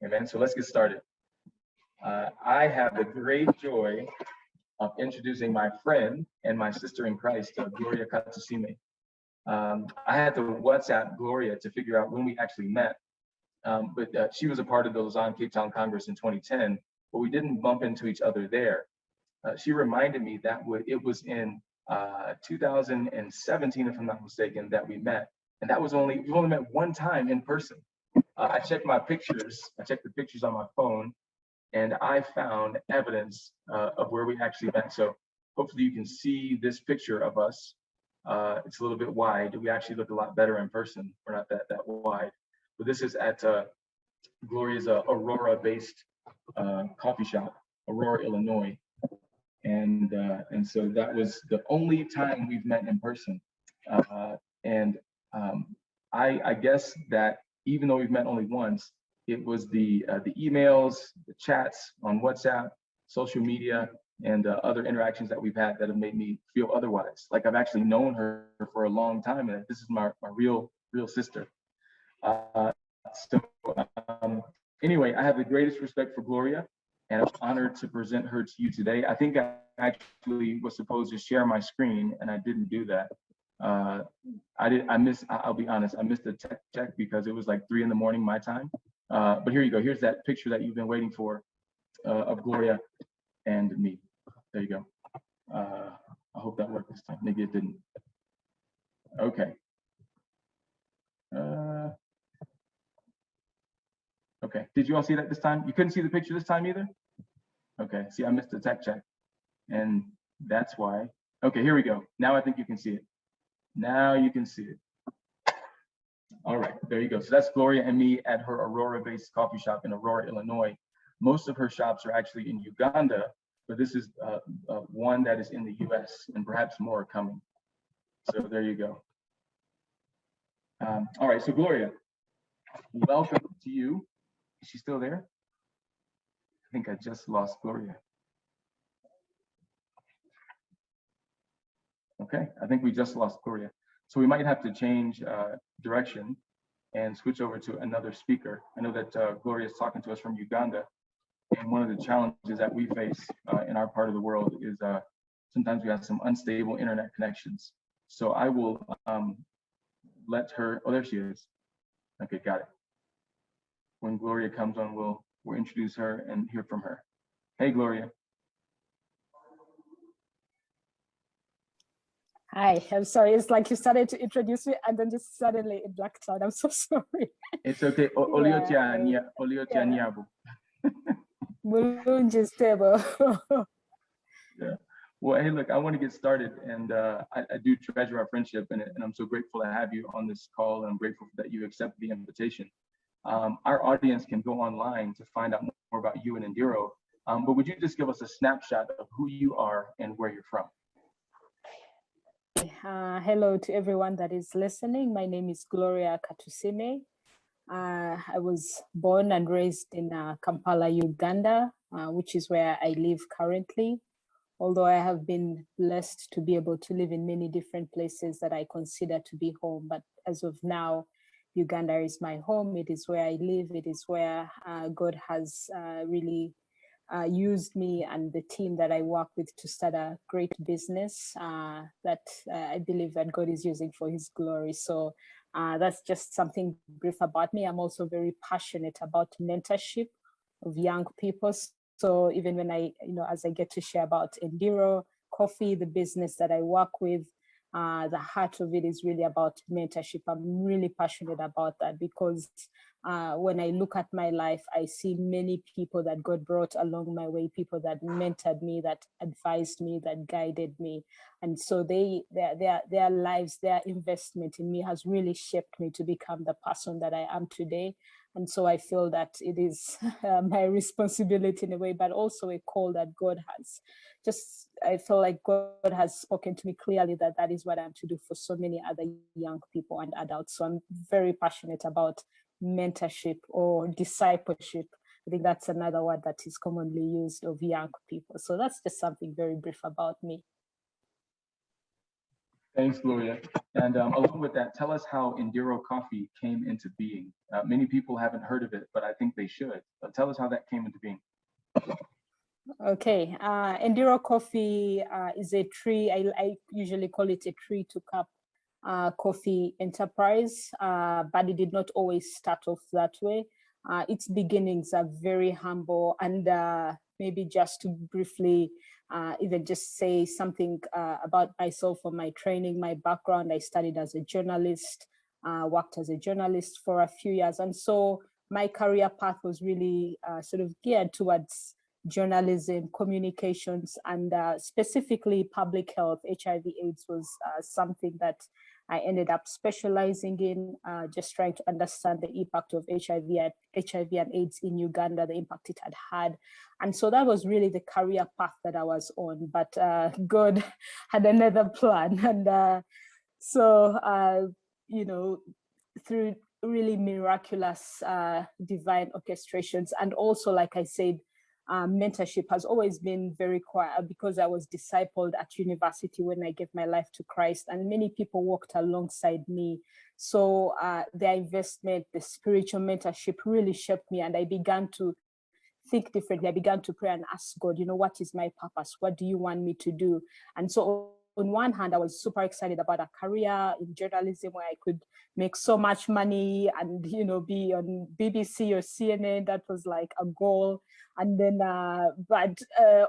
Amen. So let's get started. I have the great joy of introducing my friend and my sister in Christ, Gloria Katusime. I had to WhatsApp Gloria to figure out when we actually met, but she was a part of the Lausanne Cape Town Congress in 2010, but we didn't bump into each other there. She reminded me that it was in 2017, if I'm not mistaken, that we met, and we only met one time in person. I checked my pictures. I checked the pictures on my phone, and I found evidence of where we actually met. So hopefully you can see this picture of us. It's a little bit wide. We actually look a lot better in person. We're not that wide. But this is at Gloria's Aurora-based coffee shop, Aurora, Illinois. And so that was the only time we've met in person. I guess that even though we've met only once, it was the emails, the chats on WhatsApp, social media, and other interactions that we've had that have made me feel otherwise. Like I've actually known her for a long time, and this is my real sister. Anyway, I have the greatest respect for Gloria, and I'm honored to present her to you today. I think I actually was supposed to share my screen, and I didn't do that. I'll be honest, I missed the tech check because it was like 3 a.m. my time. But here you go. Here's that picture that you've been waiting for of Gloria and me. There you go. I hope that worked this time. Maybe it didn't. Okay. Okay. Did you all see that this time? You couldn't see the picture this time either? Okay. See, I missed the tech check. And that's why. Okay, here we go. Now I think you can see it. Now you can see it. All right, there you go. So that's Gloria and me at her Aurora-based coffee shop in Aurora, Illinois. Most of her shops are actually in Uganda, but this is one that is in the US, and perhaps more are coming. So there you go. All right, so Gloria, welcome to you. Is she still there? I think I just lost Gloria. Okay, I think we just lost Gloria. So we might have to change direction and switch over to another speaker. I know that Gloria is talking to us from Uganda, and one of the challenges that we face in our part of the world is sometimes we have some unstable internet connections. So I will let her, oh, there she is. Okay, got it. When Gloria comes on, we'll introduce her and hear from her. Hey, Gloria. Hi, I'm sorry. It's like you started to introduce me and then just suddenly it blacked out. I'm so sorry. It's okay. Yeah. Well, hey, look, I want to get started, and I do treasure our friendship, and I'm so grateful to have you on this call, and I'm grateful that you accepted the invitation. Our audience can go online to find out more about you and Endiro, but would you just give us a snapshot of who you are and where you're from? Hello to everyone that is listening. My name is Gloria Katusime. I was born and raised in Kampala, Uganda, which is where I live currently. Although I have been blessed to be able to live in many different places that I consider to be home. But as of now, Uganda is my home. It is where I live. It is where God has really used me and the team that I work with to start a great business that I believe that God is using for his glory. So that's just something brief about me. I'm also very passionate about mentorship of young people. So even when as I get to share about Endiro Coffee, the business that I work with, the heart of it is really about mentorship. I'm really passionate about that because when I look at my life, I see many people that God brought along my way, people that mentored me, that advised me, that guided me. And so their lives, their investment in me has really shaped me to become the person that I am today. And so I feel that it is my responsibility in a way, but also a call that God has. I feel like God has spoken to me clearly that is what I'm to do for so many other young people and adults. So I'm very passionate about mentorship or discipleship. I think that's another word that is commonly used of young people. So that's just something very brief about me. Thanks, Gloria. And along with that, tell us how Endiro Coffee came into being. Many people haven't heard of it, but I think they should. Tell us how that came into being. Okay, Endiro Coffee is a tree, I usually call it a tree to cup coffee enterprise, but it did not always start off that way. Its beginnings are very humble, and maybe just to briefly even just say something about myself or my training, my background. I studied as a journalist, worked as a journalist for a few years, and so my career path was really sort of geared towards journalism, communications, and specifically public health. HIV/AIDS was something that I ended up specializing in, just trying to understand the impact of HIV and AIDS in Uganda, the impact it had had. And so that was really the career path that I was on, but God had another plan. And so, you know, through really miraculous divine orchestrations, and also, like I said, mentorship has always been very quiet, because I was discipled at university when I gave my life to Christ, and many people walked alongside me. So their investment, the spiritual mentorship really shaped me, and I began to think differently. I began to pray and ask God, what is my purpose? What do you want me to do? And so on one hand, I was super excited about a career in journalism where I could make so much money and, be on BBC or CNN. That was like a goal. And then, but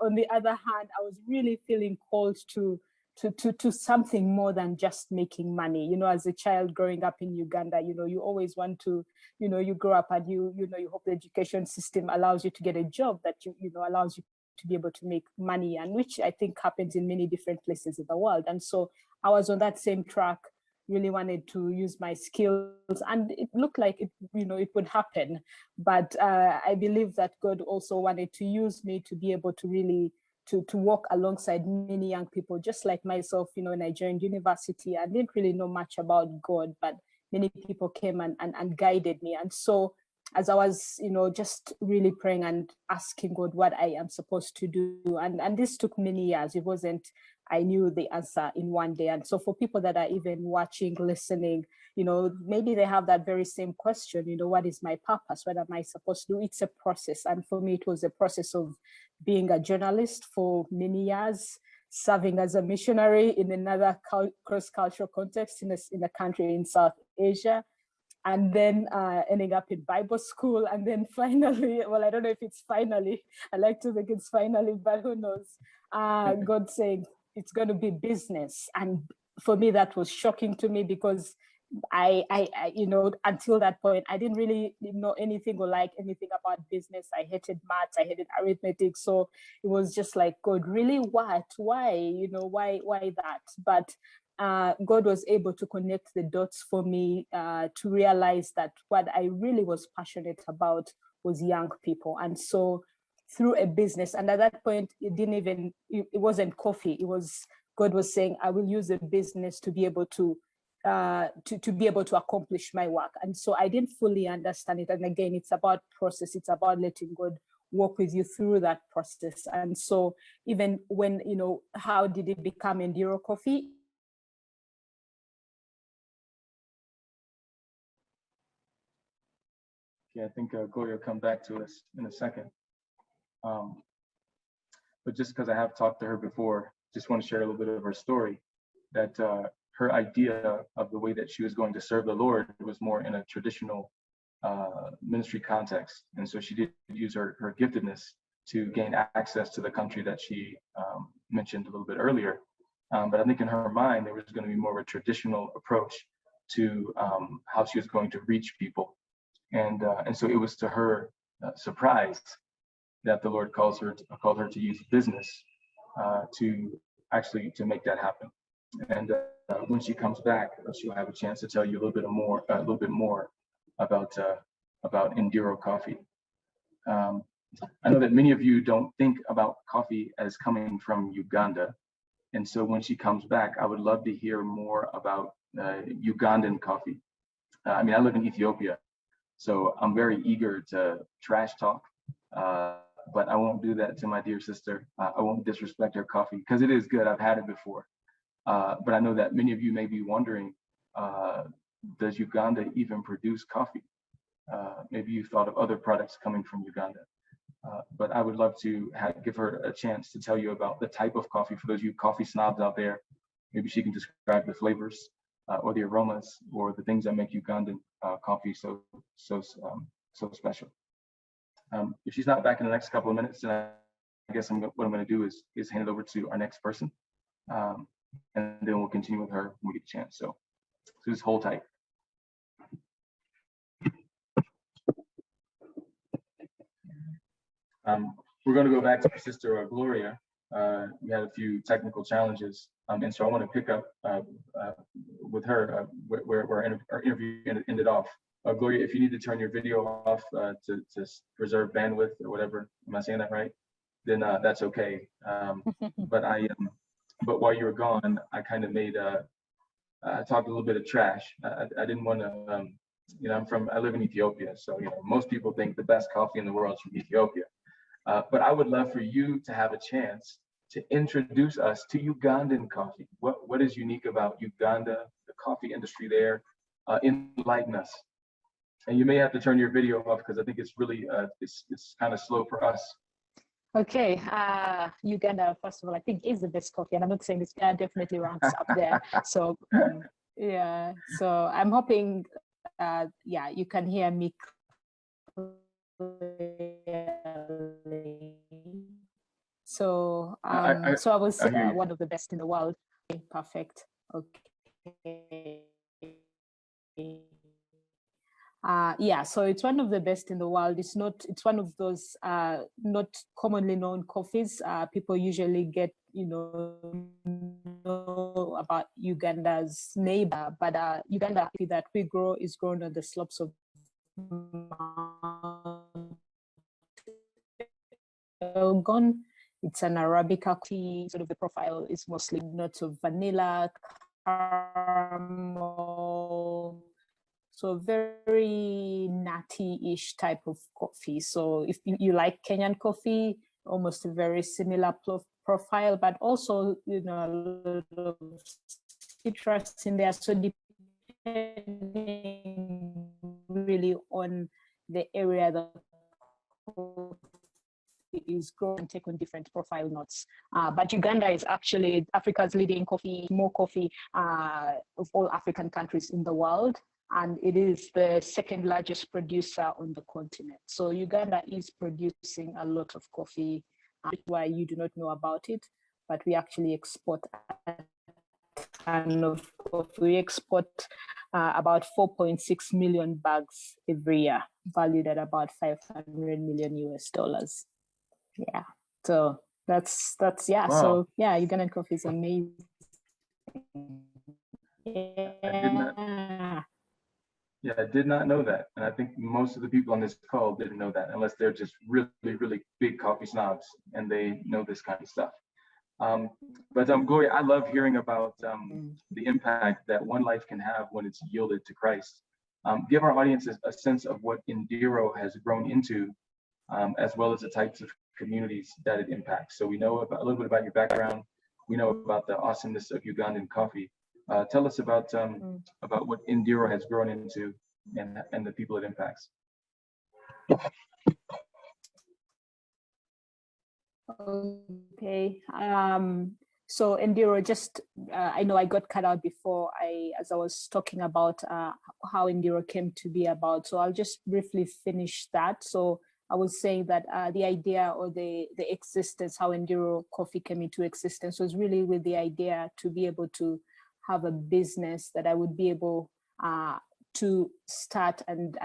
on the other hand, I was really feeling called to something more than just making money. As a child growing up in Uganda, you always want to, you grow up and you hope the education system allows you to get a job that allows you to be able to make money, and which I think happens in many different places in the world. And so I was on that same track, really wanted to use my skills, and it looked like it would happen. But I believe that God also wanted to use me to be able to really to walk alongside many young people, just like myself. When I joined university, I didn't really know much about God, but many people came and guided me. And so as I was, just really praying and asking God what I am supposed to do. And this took many years. It wasn't, I knew the answer in one day. And so for people that are even watching, listening, maybe they have that very same question, what is my purpose? What am I supposed to do? It's a process. And for me, it was a process of being a journalist for many years, serving as a missionary in another cross-cultural context in a country in South Asia, and then ending up in Bible school. And then finally, well, I don't know if it's finally, I like to think it's finally, but who knows, God saying it's going to be business. And for me, that was shocking to me, because I until that point, I didn't really know anything or like anything about business. I hated maths, I hated arithmetic. So it was just like, God, really, what? Why? Why that? But God was able to connect the dots for me to realize that what I really was passionate about was young people. And so through a business, and at that point, it wasn't coffee. It was, God was saying, I will use a business to be able to be able to accomplish my work. And so I didn't fully understand it. And again, it's about process. It's about letting God walk with you through that process. And so even when, how did it become Enduro Coffee? Yeah, I think Gloria will come back to us in a second. But just because I have talked to her before, just want to share a little bit of her story, that her idea of the way that she was going to serve the Lord was more in a traditional ministry context. And so she did use her giftedness to gain access to the country that she mentioned a little bit earlier. But I think in her mind, there was going to be more of a traditional approach to how she was going to reach people. And so it was to her surprise that the Lord called her to use business to make that happen. And when she comes back, she'll have a chance to tell you a little bit more about Enduro Coffee. I know that many of you don't think about coffee as coming from Uganda, and so when she comes back, I would love to hear more about Ugandan coffee. I mean, I live in Ethiopia, so I'm very eager to trash talk, but I won't do that to my dear sister. I won't disrespect her coffee because it is good. I've had it before. But I know that many of you may be wondering, does Uganda even produce coffee? Maybe you thought of other products coming from Uganda. But I would love to give her a chance to tell you about the type of coffee for those of you coffee snobs out there. Maybe she can describe the flavors or the aromas or the things that make Ugandan coffee so special. If she's not back in the next couple of minutes, then I guess what I'm going to do is hand it over to our next person, and then we'll continue with her when we get a chance. So just hold tight. We're going to go back to my sister Gloria. We had a few technical challenges, and so I want to pick up with her where our interview ended off. Gloria, if you need to turn your video off to preserve bandwidth or whatever, am I saying that right? Then that's okay. But while you were gone, I kind of talked a little bit of trash. I didn't want to, I live in Ethiopia, so most people think the best coffee in the world is from Ethiopia. But I would love for you to have a chance to introduce us to Ugandan coffee. What is unique about Uganda, the coffee industry there? Enlighten us. And you may have to turn your video off because I think it's really it's kind of slow for us. Okay, Uganda, first of all, I think is the best coffee, and I'm not saying this definitely ranks up there. So yeah, so I'm hoping, you can hear me clearly. So so I was one of the best in the world. Perfect. Okay. So it's one of the best in the world. It's one of those not commonly known coffees. People usually get, know about Uganda's neighbor, but Uganda coffee that we grow is grown on the slopes of Mount Elgon. It's an Arabica tea. Sort of the profile is mostly notes of vanilla, caramel, so very nutty-ish type of coffee. So if you like Kenyan coffee, almost a very similar profile, but also a lot of citrus in there. So depending really on the area that is grown and take on different profile notes. But Uganda is actually Africa's leading more coffee of all African countries in the world. And it is the second largest producer on the continent. So Uganda is producing a lot of coffee, why you do not know about it, but we actually export a ton of coffee. We export about 4.6 million bags every year, valued at about $500 million US. Yeah, so that's Wow. So yeah, Ugandan coffee is amazing. I did not know that. And I think most of the people on this call didn't know that, unless they're just really, really big coffee snobs and they know this kind of stuff. But Gloria, I love hearing about the impact that one life can have when it's yielded to Christ. Give our audience a sense of what Endiro has grown into, as well as the types of communities that it impacts. So we know a little bit about your background. We know about the awesomeness of Ugandan coffee. Tell us about what Endiro has grown into and the people it impacts. Okay. So Endiro, just I know I got cut out before as I was talking about how Endiro came to be about. So I'll just briefly finish that. So I was saying that the idea or the existence, how Endiro Coffee came into existence, was really with the idea to be able to have a business that I would be able to start and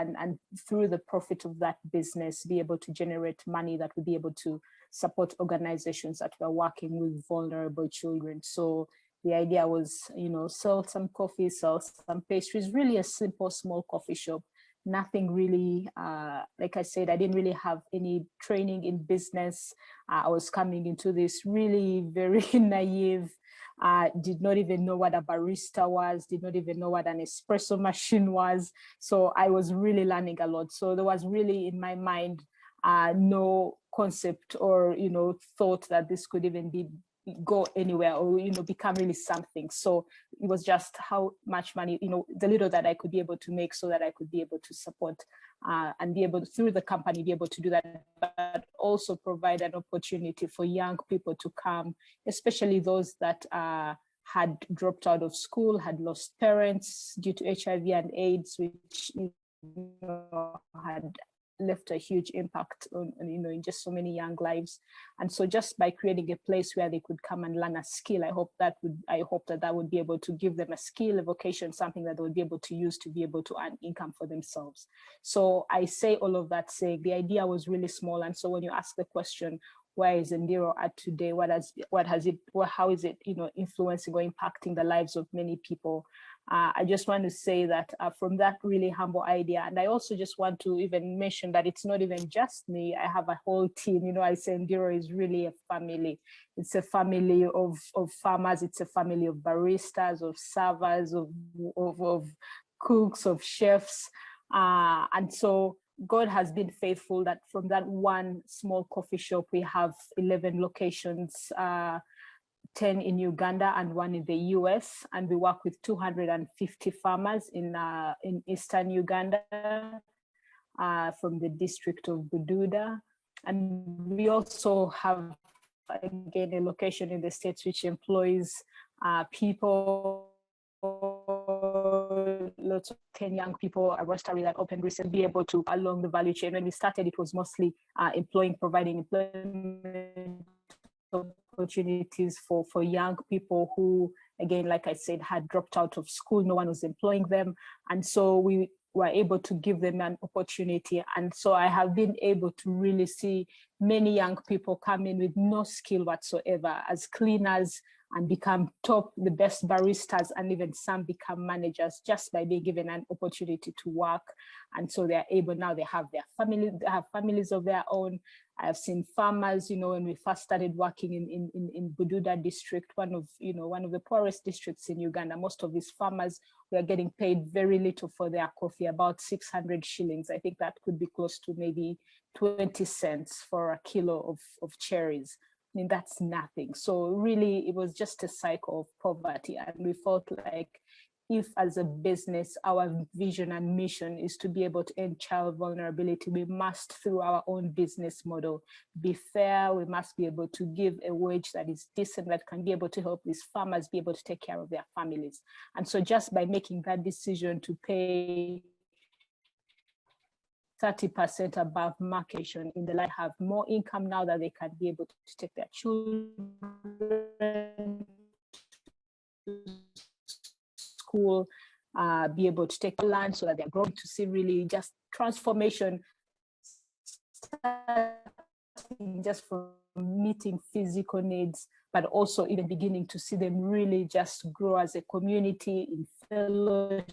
through the profit of that business, be able to generate money that would be able to support organizations that were working with vulnerable children. So the idea was, sell some coffee, sell some pastries, really a simple, small coffee shop. Nothing really, like I said, I didn't really have any training in business. I was coming into this really very naive, did not even know what a barista was, did not even know what an espresso machine was. So I was really learning a lot. So there was really in my mind, no concept or, thought that this could even be go anywhere or, you know, become really something. So it was just how much money, you know, the little that I could be able to make so that I could be able to support and be able to, through the company, be able to do that, but also provide an opportunity for young people to come, especially those that had dropped out of school, had lost parents due to HIV and AIDS, which, you know, had left a huge impact on, you know, in just so many young lives. And so just by creating a place where they could come and learn a skill, I hope that would be able to give them a skill, a vocation, something that they would be able to use to be able to earn income for themselves. So I say all of that saying the idea was really small. And so when you ask the question, where is Endiro at today? How is it, you know, influencing or impacting the lives of many people? I just want to say that from that really humble idea, and I also just want to even mention that it's not even just me. I have a whole team. You know, I say Endiro is really a family. It's a family of farmers. It's a family of baristas, of servers, of cooks, of chefs, and so God has been faithful that from that one small coffee shop, we have 11 locations, 10 in Uganda and 1 in the US. And we work with 250 farmers in Eastern Uganda from the district of Bududa. And we also have, again, a location in the States which employs people, lots of 10 young people, a roastery that opened recently, be able to along the value chain. When we started, it was mostly providing employment opportunities for young people who, again, like I said, had dropped out of school. No one was employing them. And so we were able to give them an opportunity. And so I have been able to really see many young people come in with no skill whatsoever as cleaners and become the best baristas, and even some become managers just by being given an opportunity to work. And so they're able, now they have families of their own. I've seen farmers, you know, when we first started working in Bududa district, one of the poorest districts in Uganda, most of these farmers were getting paid very little for their coffee, about 600 shillings. I think that could be close to maybe 20 cents for a kilo of cherries. I mean, that's nothing. So really, it was just a cycle of poverty. And we felt like if as a business, our vision and mission is to be able to end child vulnerability, we must, through our own business model, be fair. We must be able to give a wage that is decent, that can be able to help these farmers be able to take care of their families. And so just by making that decision to pay 30% above market in the life, have more income now that they can be able to take their children to school, be able to take land so that they're growing, to see really just transformation, just from meeting physical needs, but also even beginning to see them really just grow as a community in fellowship,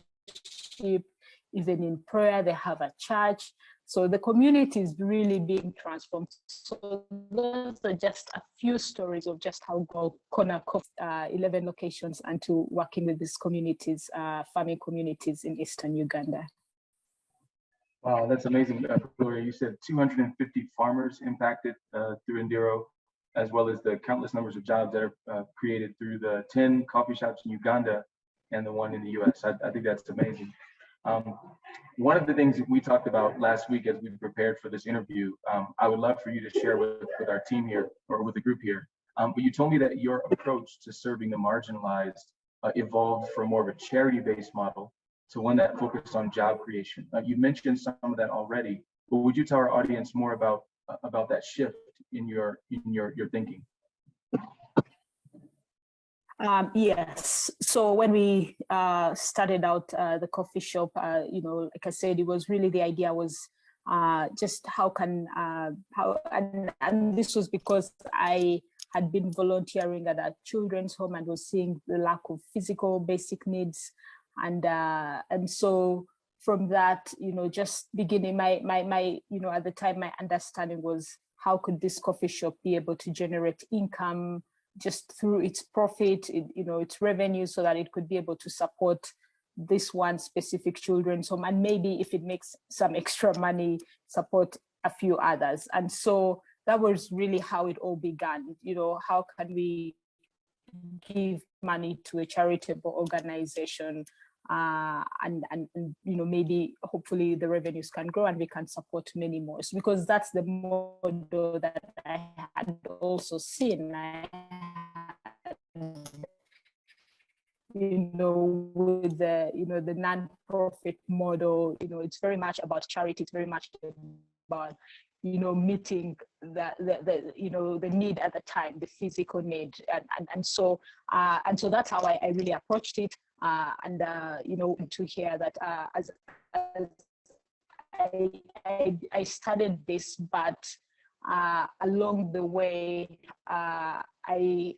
even in prayer. They have a church. So the community is really being transformed. So those are just a few stories of just how Kona 11 locations and to working with these communities, farming communities in Eastern Uganda. Wow, that's amazing, Gloria. You said 250 farmers impacted through Endiro, as well as the countless numbers of jobs that are created through the 10 coffee shops in Uganda and the 1 in the US. I think that's amazing. One of the things that we talked about last week as we prepared for this interview, I would love for you to share with our team here, or with the group here. But you told me that your approach to serving the marginalized evolved from more of a charity-based model to one that focused on job creation. You mentioned some of that already, but would you tell our audience more about that shift in your thinking? Yes. So when we started out the coffee shop, like I said, it was really, the idea was just and this was because I had been volunteering at a children's home and was seeing the lack of physical basic needs. And so from that, just beginning my at the time, my understanding was, how could this coffee shop be able to generate income just through its profit, its revenue, so that it could be able to support this one specific children's home, and maybe if it makes some extra money, support a few others. And so that was really how it all began. How can we give money to a charitable organization, and maybe hopefully the revenues can grow and we can support many more. So because that's the model that I had also seen. With the non-profit model, it's very much about charity. It's very much about meeting the need at the time, the physical need, and so that's how I really approached it. To hear that as I started this, but along the way I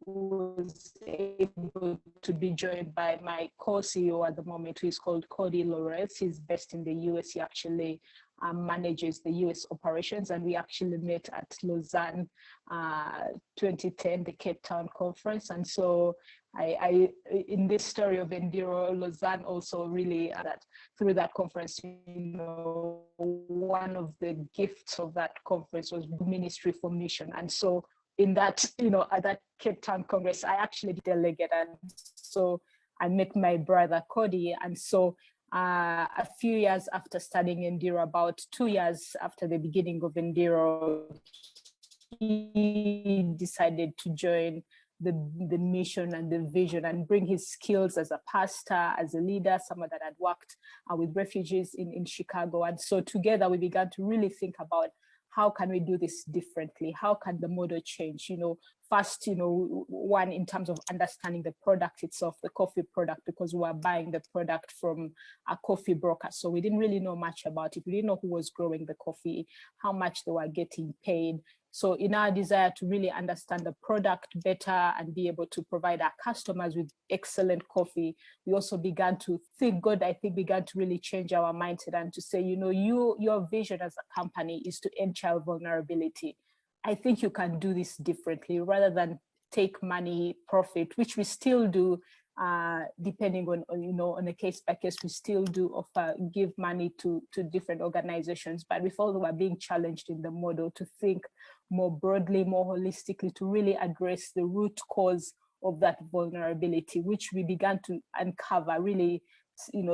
was able to be joined by my co-CEO at the moment, who is called Cody Lores. He's based in the US. He actually manages the US operations, and we actually met at Lausanne 2010, the Cape Town conference. And so I in this story of Endiro, Lausanne also really that through that conference, one of the gifts of that conference was ministry for mission. And so in that, at that Cape Town Congress, I actually delegate. And so I met my brother Cody. And so a few years after studying Endiro, about 2 years after the beginning of Endiro, he decided to join the mission and the vision and bring his skills as a pastor, as a leader, someone that had worked with refugees in Chicago. And so together we began to really think about how can we do this differently? How can the model change? First, one, in terms of understanding the product itself, the coffee product, because we were buying the product from a coffee broker. So we didn't really know much about it. We didn't know who was growing the coffee, how much they were getting paid. So in our desire to really understand the product better and be able to provide our customers with excellent coffee, we also began to think, began to really change our mindset and to say, your vision as a company is to end child vulnerability. I think you can do this differently rather than take money, profit, which we still do, depending on a case by case. We still do offer, give money to different organizations, but we felt we were being challenged in the model to think more broadly, more holistically, to really address the root cause of that vulnerability, which we began to uncover really,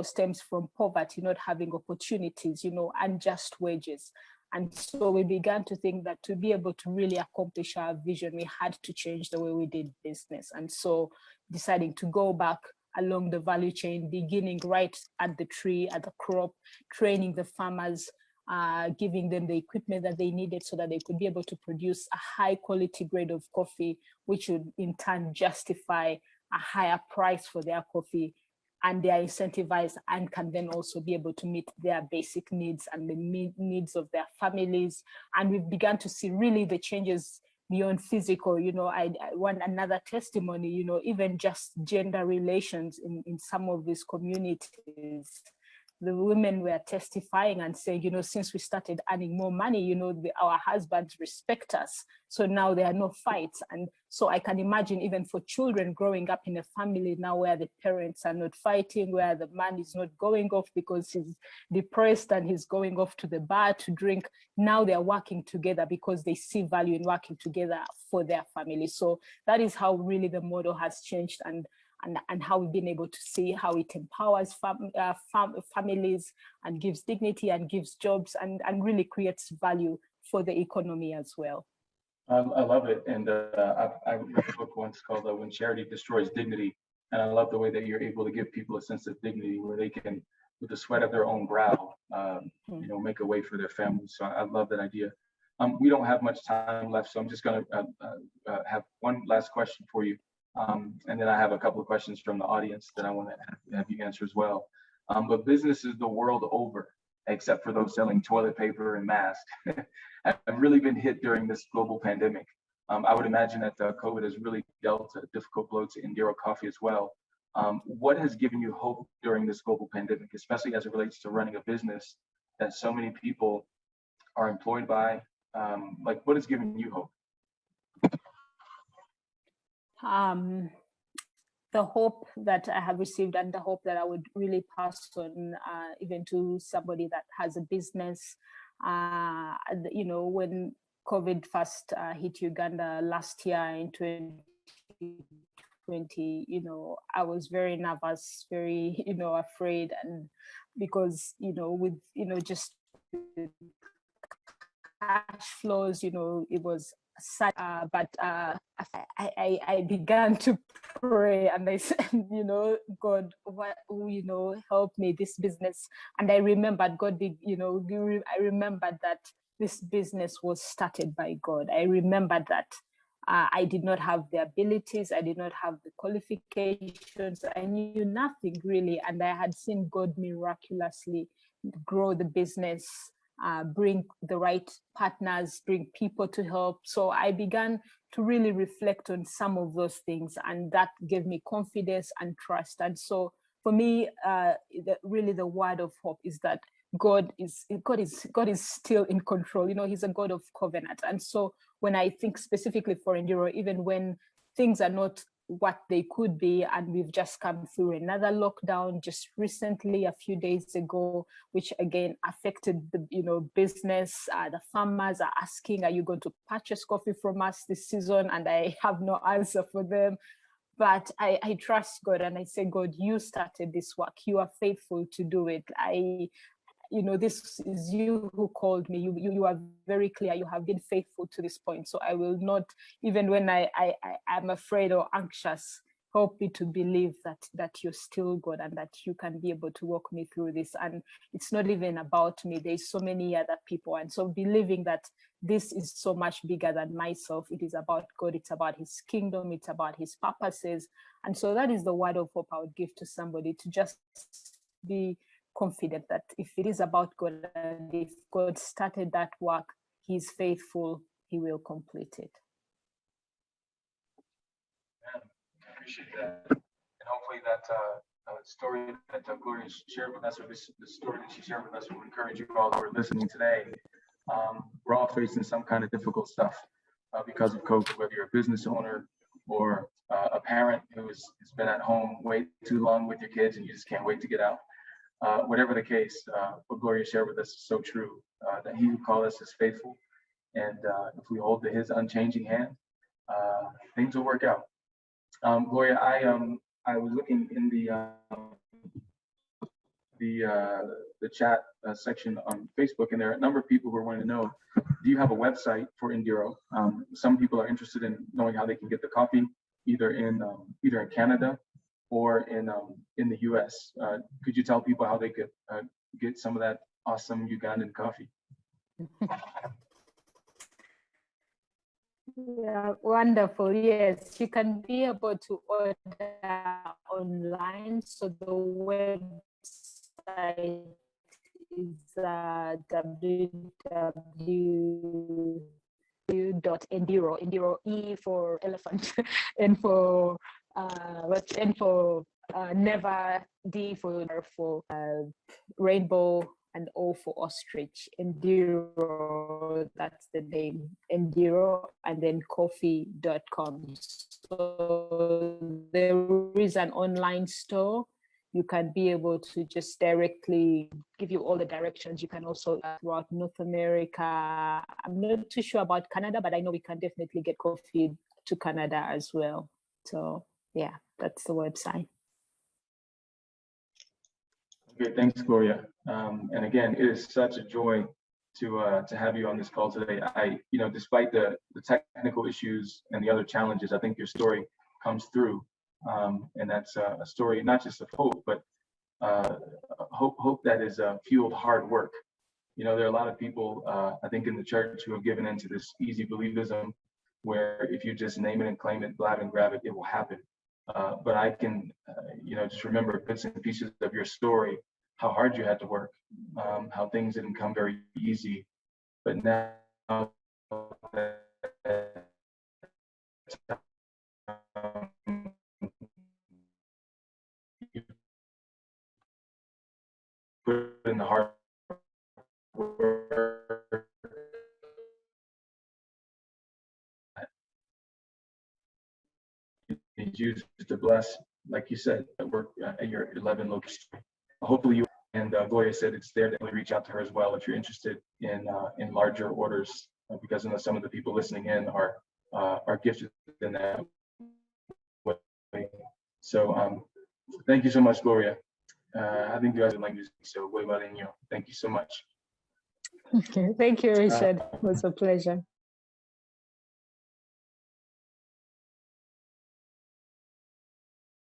stems from poverty, not having opportunities, unjust wages. And so we began to think that to be able to really accomplish our vision, we had to change the way we did business. And so deciding to go back along the value chain, beginning right at the tree, at the crop, training the farmers, giving them the equipment that they needed so that they could be able to produce a high quality grade of coffee, which would in turn justify a higher price for their coffee. And they are incentivized and can then also be able to meet their basic needs and the needs of their families. And we've begun to see really the changes beyond physical. I want another testimony, even just gender relations in some of these communities. The women were testifying and saying, since we started earning more money, our husbands respect us. So now there are no fights. And so I can imagine even for children growing up in a family now where the parents are not fighting, where the man is not going off because he's depressed and he's going off to the bar to drink. Now they're working together because they see value in working together for their family. So that is how really the model has changed, and how we've been able to see how it empowers families and gives dignity and gives jobs and really creates value for the economy as well. I love it. And I read a book once called When Charity Destroys Dignity. And I love the way that you're able to give people a sense of dignity where they can, with the sweat of their own brow, make a way for their families. So I love that idea. We don't have much time left, so I'm just going to have one last question for you. And then I have a couple of questions from the audience that I want to have you answer as well. But businesses the world over, except for those selling toilet paper and masks, have really been hit during this global pandemic. I would imagine that COVID has really dealt a difficult blow to Endiro Coffee as well. What has given you hope during this global pandemic, especially as it relates to running a business that so many people are employed by? What has given you hope? The hope that I have received and the hope that I would really pass on even to somebody that has a business. When COVID first hit Uganda last year in 2020, 2020, I was very nervous, very, afraid. And because, with, just cash flows, it was sad. But I began to pray, and I said, God, what, help me this business. And I remembered God, I remembered that this business was started by God. I remembered that I did not have the abilities, I did not have the qualifications, I knew nothing really. And I had seen God miraculously grow the business, bring the right partners, bring people to help. So I began to really reflect on some of those things, and that gave me confidence and trust. And so for me, really the word of hope is that God is still in control. He's a God of covenant. And so when I think specifically for Enduro, even when things are not what they could be, and we've just come through another lockdown just recently, a few days ago, which again affected the business. The farmers are asking, are you going to purchase coffee from us this season? And I have no answer for them. But I trust God, and I say, God, you started this work, you are faithful to do it. This is you who called me. You are very clear. You have been faithful to this point. So I will not, even when I'm afraid or anxious, help me to believe that you're still God, and that you can be able to walk me through this. And it's not even about me. There's so many other people. And so believing that this is so much bigger than myself. It is about God. It's about his kingdom. It's about his purposes. And so that is the word of hope I would give to somebody, to just be confident that if it is about God, and if God started that work, he's faithful, he will complete it. I appreciate that. And hopefully that story that Gloria shared with us, or this story that she shared with us, will encourage you all who are listening today. We're all facing some kind of difficult stuff because of COVID, whether you're a business owner or a parent who has been at home way too long with your kids and you just can't wait to get out. Whatever the case, what Gloria shared with us is so true, that he who called us is faithful. And if we hold to his unchanging hand, things will work out. Gloria, I was looking in the chat section on Facebook, and there are a number of people who are wanting to know, do you have a website for Enduro? Some people are interested in knowing how they can get the coffee, either in Canada or in the US. Could you tell people how they could get some of that awesome Ugandan coffee? Yeah, wonderful. Yes, you can be able to order online. So the website is www.endiro, Endiro, E for elephant, and for never, D for rainbow, and O for ostrich. Endiro, that's the name, Endiro, and then coffee.com. So there is an online store. You can be able to just directly give you all the directions. You can also throughout North America. I'm not too sure about Canada, but I know we can definitely get coffee to Canada as well. So yeah, that's the website. Okay, thanks, Gloria. And again, it is such a joy to have you on this call today. Despite the technical issues and the other challenges, I think your story comes through, and that's a story not just of hope, but hope that is fueled hard work. There are a lot of people, I think, in the church who have given into this easy believism, where if you just name it and claim it, blab and grab it, it will happen. But I can, just remember bits and pieces of your story, how hard you had to work, how things didn't come very easy. But now you put in the hard work, it's used to bless, like you said, at work at your 11 locations. Hopefully you, and Gloria said it's there to reach out to her as well if you're interested in larger orders, because I know some of the people listening in are gifted in that So thank you so much, Gloria. I think you guys are language, so way better than you. Thank you so much. Thank you, Richard. It was a pleasure.